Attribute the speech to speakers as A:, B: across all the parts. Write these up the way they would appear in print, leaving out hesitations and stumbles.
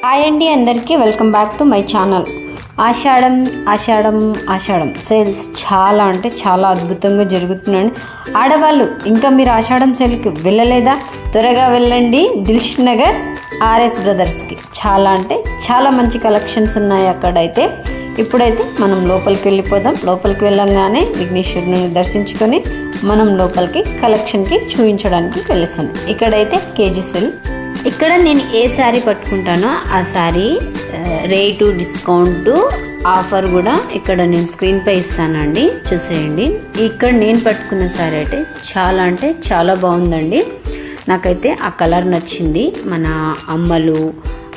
A: Hi అండి, అందరికీ welcome back to my channel. Ashadham sales చాలా అంటే చాలా అద్భుతంగా జరుగుతున్నాయి. ఆడవాళ్ళు ఇంకా మీరు ఆషాఢం సేల్కి వెళ్ళలేదా? త్వరగా వెళ్ళండి దిల్షుక్ నగర్ ఆర్ఎస్ బ్రదర్స్కి. చాలా అంటే చాలా మంచి కలెక్షన్స్ ఉన్నాయి అక్కడైతే. ఇప్పుడైతే మనం లోపలికి వెళ్ళిపోదాం. లోపలికి వెళ్ళంగానే విఘ్నేశ్వరుని దర్శించుకొని మనం లోపలికి కలెక్షన్కి చూపించడానికి వెళ్ళేసాను. ఇక్కడైతే కేజీ సెల్. ఇక్కడ నేను ఏ శారీ పట్టుకుంటానో ఆ శారీ రేటు, డిస్కౌంట్, ఆఫర్ కూడా ఇక్కడ నేను స్క్రీన్పై ఇస్తానండి, చూసేయండి. ఇక్కడ నేను పట్టుకున్న శారీ అయితే చాలా బాగుందండి. నాకైతే ఆ కలర్ నచ్చింది. మన అమ్మలు,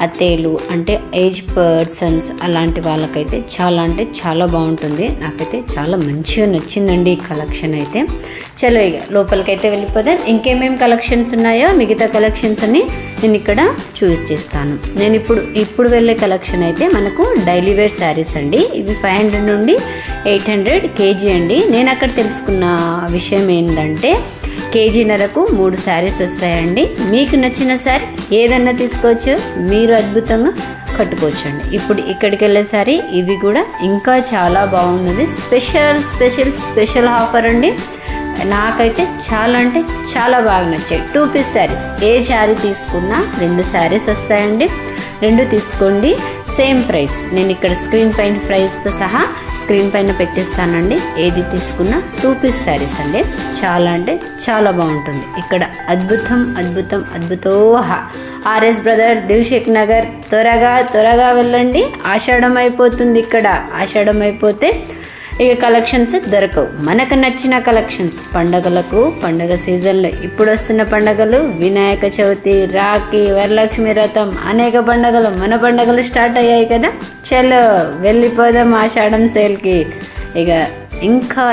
A: అత్తేలు అంటే ఏజ్ పర్సన్స్ అలాంటి వాళ్ళకైతే చాలా బాగుంటుంది. నాకైతే చాలా మంచిగా నచ్చిందండి ఈ కలెక్షన్ అయితే. చలో ఇక లోపలికైతే వెళ్ళిపోదాం. ఇంకేమేమి కలెక్షన్స్ ఉన్నాయో మిగతా కలెక్షన్స్ అన్ని నేను ఇక్కడ చూస్ చేస్తాను. నేను ఇప్పుడు వెళ్ళే కలెక్షన్ అయితే మనకు డైలీ వేర్ శారీస్ అండి. ఇవి 500 నుండి 800 కేజీ అండి. నేను అక్కడ తెలుసుకున్న విషయం ఏంటంటే కేజీన్నరకు 3 శారీస్ వస్తాయండి. మీకు నచ్చిన శారీ ఏదన్నా తీసుకోవచ్చు, మీరు అద్భుతంగా కట్టుకోవచ్చు అండి. ఇప్పుడు ఇక్కడికి వెళ్ళే శారీ ఇవి కూడా ఇంకా చాలా బాగున్నది. స్పెషల్ ఆఫర్ అండి. నాకైతే చాలా బాగా నచ్చాయి. 2 పీస్ శారీస్. ఏ శారీ తీసుకున్నా 2 శారీస్ వస్తాయండి. 2 తీసుకోండి, సేమ్ ప్రైస్. నేను ఇక్కడ స్క్రీన్ పైన ప్రైస్తో సహా స్క్రీన్ పైన పెట్టిస్తానండి. ఏది తీసుకున్నా 2 పీస్ శారీస్ అండి. చాలా బాగుంటుంది. ఇక్కడ అద్భుతం ఆర్ఎస్ బ్రదర్ దిల్షుక్ నగర్. త్వరగా వెళ్ళండి. ఆషాఢం అయిపోతుంది. ఇక్కడ ఆషాఢం అయిపోతే ఇక కలెక్షన్స్ దొరకవు. మనకు నచ్చిన కలెక్షన్స్ పండగ సీజన్లో ఇప్పుడు వస్తున్న పండగలు వినాయక చవితి, రాఖీ, వరలక్ష్మి వ్రతం, అనేక పండగలు, మన పండగలు స్టార్ట్ అయ్యాయి కదా. చలో వెళ్ళిపోదాం ఆషాఢం సేల్కి. ఇక ఇంకా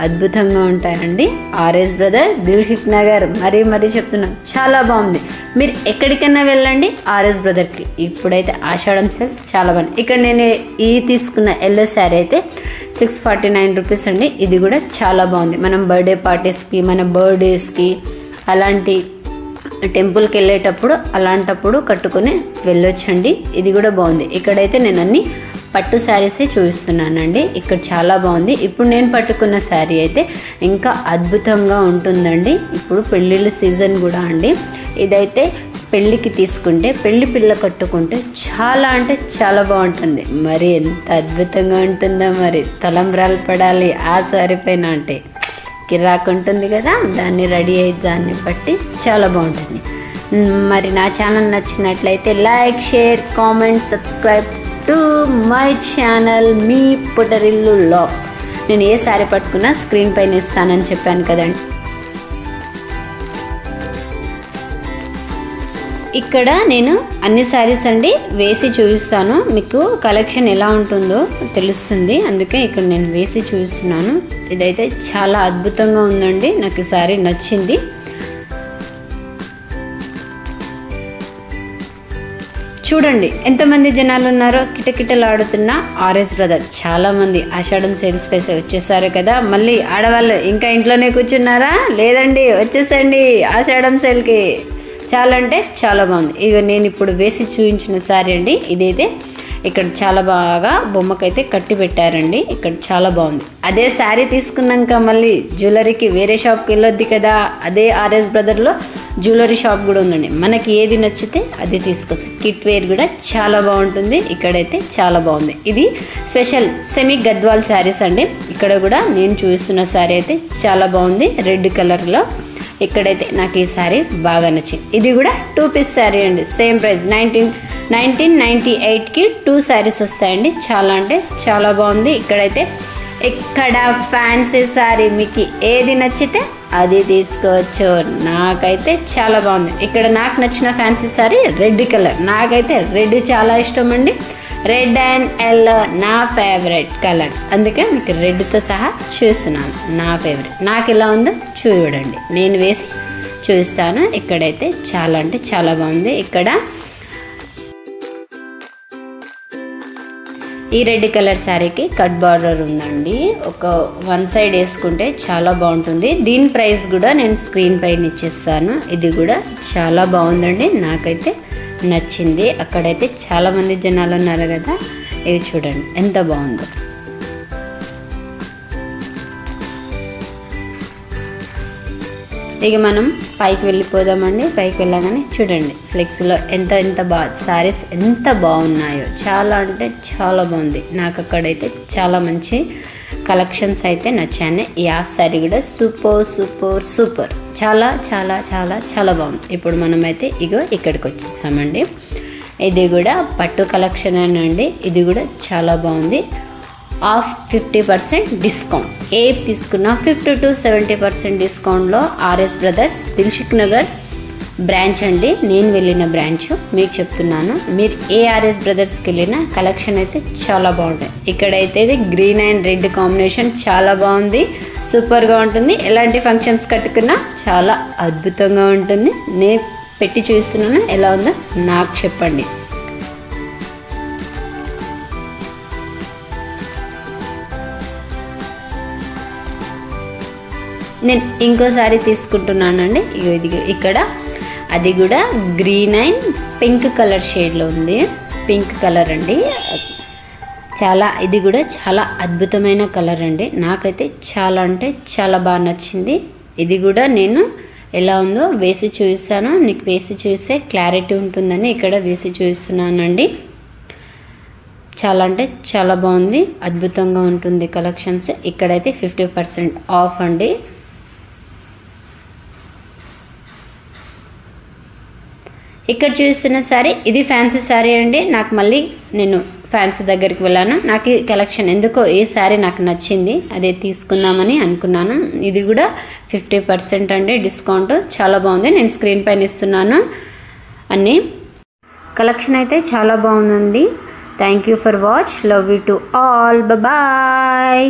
A: అద్భుతంగా ఉంటాయండి. RS brother Dilsukh Nagar. మరీ చెప్తున్నాం, చాలా బాగుంది. మీరు ఎక్కడికైనా వెళ్ళండి ఆర్ఎస్ బ్రదర్కి. ఇప్పుడైతే ఆషాఢం సేల్స్ చాలా బాగుంది. ఇక్కడ నేను ఈ తీసుకున్న ఎల్లో శారీ అయితే 649 రూపీస్ అండి. ఇది కూడా చాలా బాగుంది. మనం బర్త్డే పార్టీస్కి, మన బర్త్డేస్కి, అలాంటి టెంపుల్కి వెళ్ళేటప్పుడు అలాంటప్పుడు కట్టుకొని వెళ్ళొచ్చండి. ఇది కూడా బాగుంది. ఇక్కడైతే నేను అన్ని పట్టు శారీసే చూపిస్తున్నానండి. ఇక్కడ చాలా బాగుంది. ఇప్పుడు నేను పట్టుకున్న శారీ అయితే ఇంకా అద్భుతంగా ఉంటుందండి. ఇప్పుడు పెళ్ళిళ్ళ సీజన్ కూడా అండి. ఇదైతే పెళ్ళికి తీసుకుంటే, పెళ్లి పిల్ల కట్టుకుంటే చాలా బాగుంటుంది. మరి ఎంత అద్భుతంగా ఉంటుందో. మరి తలంబ్రాలు పడాలి ఆ శారీ పైన అంటే కిరాక్ ఉంటుంది కదా. దాన్ని రెడీ అయ్యి దాన్ని బట్టి చాలా బాగుంటుంది. మరి నా ఛానల్ నచ్చినట్లయితే like, share, comment, subscribe to my channel మీ పుటరిల్లు వ్లాగ్స్. నేను ఏ శారీ పట్టుకున్నా స్క్రీన్ పైన ఇస్తానని చెప్పాను కదండి. ఇక్కడ నేను అన్ని శారీస్ అండి వేసి చూపిస్తాను. మీకు కలెక్షన్ ఎలా ఉంటుందో తెలుస్తుంది. అందుకే ఇక్కడ నేను వేసి చూపిస్తున్నాను. ఇదైతే చాలా అద్భుతంగా ఉందండి. నాకు ఈ శారీ నచ్చింది. చూడండి ఎంతమంది జనాలు ఉన్నారో. కిటకిటలాడుతున్న ఆర్ఎస్ బ్రదర్. చాలా మంది ఆషాఢం సేల్స్ కైతే వచ్చేసారు కదా. మళ్ళీ ఆడవాళ్ళు ఇంకా ఇంట్లోనే కూర్చున్నారా? లేదండి, వచ్చేసండి ఆషాఢం సేల్కి. చాలా బాగుంది. ఇక నేను ఇప్పుడు వేసి చూపించిన శారీ అండి. ఇదైతే ఇక్కడ చాలా బాగా బొమ్మకైతే కట్టి పెట్టారండి. ఇక్కడ చాలా బాగుంది. అదే శారీ తీసుకున్నాక మళ్ళీ జ్యువెలరీకి వేరే షాప్కి వెళ్ళొద్ది కదా. అదే ఆర్ఎస్ బ్రదర్లో జ్యువెలరీ షాప్ కూడా ఉందండి. మనకి ఏది నచ్చితే అది తీసుకోవచ్చు. కిట్ వేర్ కూడా చాలా బాగుంటుంది. ఇక్కడైతే చాలా బాగుంది. ఇది స్పెషల్ సెమీ గద్వాల్ శారీస్ అండి. ఇక్కడ కూడా నేను చూస్తున్న శారీ అయితే చాలా బాగుంది, రెడ్ కలర్లో. ఇక్కడైతే నాకు ఈ శారీ బాగా నచ్చింది. ఇది కూడా 2 పీస్ శారీ అండి. సేమ్ ప్రైస్ 1998కి 2 శారీస్ వస్తాయండి. చాలా బాగుంది. ఇక్కడైతే ఇక్కడ ఫ్యాన్సీ శారీ మీకు ఏది నచ్చితే అది తీసుకోవచ్చు. నాకైతే చాలా బాగుంది. ఇక్కడ నాకు నచ్చిన ఫ్యాన్సీ శారీ రెడ్ కలర్. నాకైతే రెడ్ చాలా ఇష్టం అండి. రెడ్ అండ్ ఎల్లో నా ఫేవరెట్ కలర్స్. అందుకే మీకు రెడ్తో సహా చూస్తున్నాను. నా ఫేవరెట్. నాకు ఎలా ఉందో చూడండి. నేను వేసి చూస్తాను. ఇక్కడైతే చాలా బాగుంది. ఇక్కడ ఈ రెడ్ కలర్ శారీకి కట్ బార్డర్ ఉందండి. ఒక 1 సైడ్ వేసుకుంటే చాలా బాగుంటుంది. దీని ప్రైస్ కూడా నేను స్క్రీన్ పైన ఇచ్చేస్తాను. ఇది కూడా చాలా బాగుందండి. నాకైతే నచ్చింది. అక్కడైతే చాలామంది జనాలు ఉన్నారు కదా, ఇది చూడండి ఎంత బాగుందో. ఇక మనం పైకి వెళ్ళిపోదామండి. పైకి వెళ్ళగానే చూడండి ఫ్లెక్స్లో ఎంత బాగా శారీస్ ఎంత బాగున్నాయో, చాలా అంటే చాలా బాగుంది. నాకు అక్కడైతే చాలా మంచి కలెక్షన్స్ అయితే నచ్చాయి. ఈ హాఫ్ శారీ కూడా సూపర్ సూపర్ సూపర్, చాలా చాలా చాలా చాలా బాగుంది. ఇప్పుడు మనమైతే ఇక్కడికి వచ్చేసామండి. ఇది కూడా పట్టు కలెక్షన్ అండి. ఇది కూడా చాలా బాగుంది. ఆఫ్ 50% డిస్కౌంట్, ఏ తీసుకున్నా 50 to 70% డిస్కౌంట్లో RS brothers Dilsukh Nagar branch అండి. నేను వెళ్ళిన బ్రాంచ్ మీకు చెప్తున్నాను. మీరు ఏ ఆర్ఎస్ బ్రదర్స్కి వెళ్ళినా కలెక్షన్ అయితే చాలా బాగుంటాయి. ఇక్కడైతే గ్రీన్ అండ్ రెడ్ కాంబినేషన్ చాలా బాగుంది, సూపర్గా ఉంటుంది. ఎలాంటి ఫంక్షన్స్ కట్టుకున్నా చాలా అద్భుతంగా ఉంటుంది. నేను పెట్టి చూస్తున్నాను, ఎలా ఉందో నాకు చెప్పండి. నేను ఇంకోసారి తీసుకుంటున్నానండి. ఇది ఇక్కడ అది కూడా గ్రీన్ అండ్ పింక్ కలర్ షేడ్లో ఉంది. పింక్ కలర్ అండి, చాలా ఇది కూడా చాలా అద్భుతమైన కలర్ అండి. నాకైతే చాలా అంటే చాలా బాగా నచ్చింది. ఇది కూడా నేను ఎలా ఉందో వేసి చూపిస్తాను. నీకు వేసి చూస్తే క్లారిటీ ఉంటుందని ఇక్కడ వేసి చూపిస్తున్నానండి. చాలా అంటే చాలా బాగుంది, అద్భుతంగా ఉంటుంది కలెక్షన్స్. ఇక్కడైతే 50% ఆఫ్ అండి. ఇక్కడ చూస్తున్న శారీ ఇది ఫ్యాన్సీ శారీ అండి. నాకు మళ్ళీ నేను ఫ్యాన్సీ దగ్గరికి వెళ్ళాను. నాకు ఈ కలెక్షన్ ఎందుకో ఈ శారీ నాకు నచ్చింది, అదే తీసుకుందామని అనుకున్నాను. ఇది కూడా 50% అండి డిస్కౌంట్, చాలా బాగుంది. నేను స్క్రీన్ పైన ఇస్తున్నాను అన్నీ. కలెక్షన్ అయితే చాలా బాగుంది. Thank you for watch. Love you to all. Bye.